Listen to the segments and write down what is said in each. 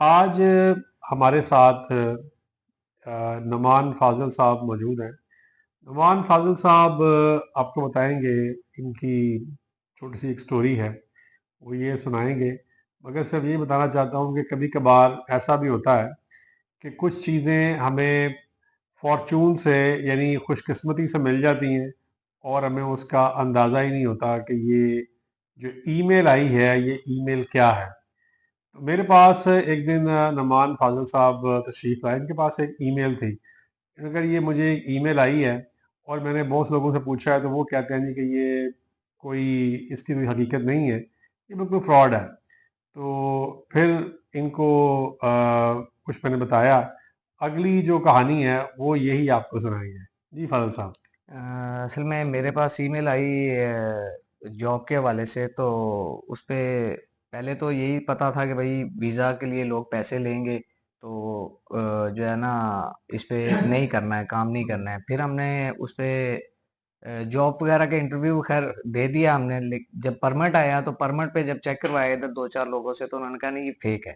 आज हमारे साथ नुमान फाजिल साहब मौजूद हैं। नुमान फाजिल साहब आपको बताएंगे, इनकी छोटी सी एक स्टोरी है, वो ये सुनाएंगे। मगर सिर्फ ये बताना चाहता हूँ कि कभी कभार ऐसा भी होता है कि कुछ चीज़ें हमें फॉर्चून से यानी खुशकिस्मती से मिल जाती हैं और हमें उसका अंदाज़ा ही नहीं होता कि ये जो ईमेल आई है ये ईमेल क्या है। तो मेरे पास एक दिन नुमान फाजिल साहब तशरीफ़ लाए। इनके पास एक ईमेल थी। अगर ये मुझे एक ईमेल आई है और मैंने बहुत से लोगों से पूछा है तो वो कहते हैं जी कि ये कोई, इसकी कोई हकीकत नहीं है, ये बिल्कुल फ्रॉड है। तो फिर इनको कुछ मैंने बताया। अगली जो कहानी है वो यही आपको सुनाएंगे। जी फाजिल साहब। असल में मेरे पास ईमेल आई जॉब के हवाले से। तो उस पे पहले तो यही पता था कि भाई वीज़ा के लिए लोग पैसे लेंगे, तो जो है ना, इस पे नहीं करना है, काम नहीं करना है। फिर हमने उस पे जॉब वगैरह के इंटरव्यू खैर दे दिया हमने। जब परमिट आया तो परमिट पे जब चेक करवाया इधर दो चार लोगों से, तो उन्होंने कहा नहीं ये फेक है।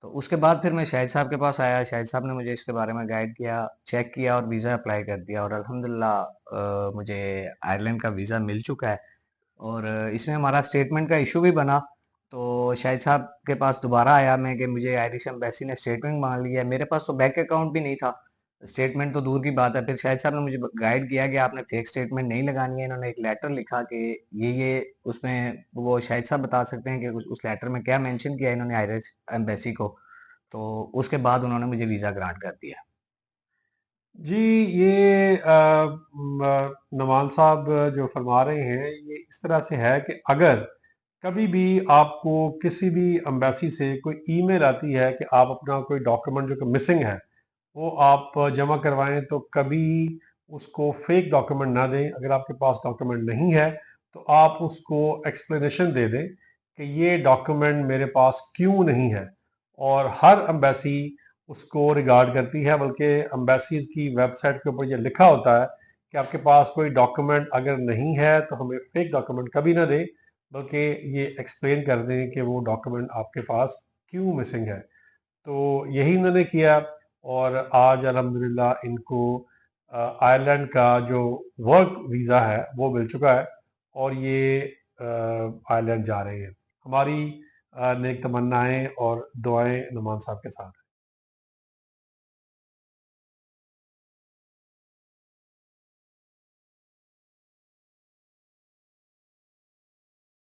तो उसके बाद फिर मैं शाहिद साहब के पास आया। शाहिद साहब ने मुझे इसके बारे में गाइड किया, चेक किया और वीज़ा अप्लाई कर दिया। और अल्हम्दुलिल्लाह मुझे आयरलैंड का वीज़ा मिल चुका है। और इसमें हमारा स्टेटमेंट का इशू भी बना। तो शाहिद साहब के पास दोबारा आया मैं कि मुझे आयरिश एम्बेसी ने स्टेटमेंट मांग लिया है। मेरे पास तो बैंक अकाउंट भी नहीं था, स्टेटमेंट तो दूर की बात है। फिर शाहिद साहब ने मुझे गाइड किया कि आपने फेक स्टेटमेंट नहीं लगानी है। इन्होंने एक लेटर लिखा कि ये उसमें वो शाहिद साहब बता सकते हैं कि उस लेटर में क्या मेंशन किया है इन्होंने आयरिश एम्बेसी को। तो उसके बाद उन्होंने मुझे वीज़ा ग्रांट कर दिया। जी, ये नुमान साहब जो फरमा रहे हैं ये इस तरह से है कि अगर कभी भी आपको किसी भी एम्बेसी से कोई ईमेल आती है कि आप अपना कोई डॉक्यूमेंट जो कि मिसिंग है वो आप जमा करवाएं, तो कभी उसको फेक डॉक्यूमेंट ना दें। अगर आपके पास डॉक्यूमेंट नहीं है तो आप उसको एक्सप्लेनेशन दे दें कि ये डॉक्यूमेंट मेरे पास क्यों नहीं है। और हर एम्बेसी उसको रिगार्ड करती है, बल्कि एम्बेसीज की वेबसाइट के ऊपर ये लिखा होता है कि आपके पास कोई डॉक्यूमेंट अगर नहीं है तो हमें फेक डॉक्यूमेंट कभी ना दें, बल्कि ये एक्सप्लेन कर दें कि वो डॉक्यूमेंट आपके पास क्यों मिसिंग है। तो यही इन्होंने किया और आज अल्हम्दुलिल्लाह इनको आयरलैंड का जो वर्क वीज़ा है वो मिल चुका है और ये आयरलैंड जा रहे हैं। हमारी नेक तमन्नाएं और दुआएं नुमान साहब के साथ हैं।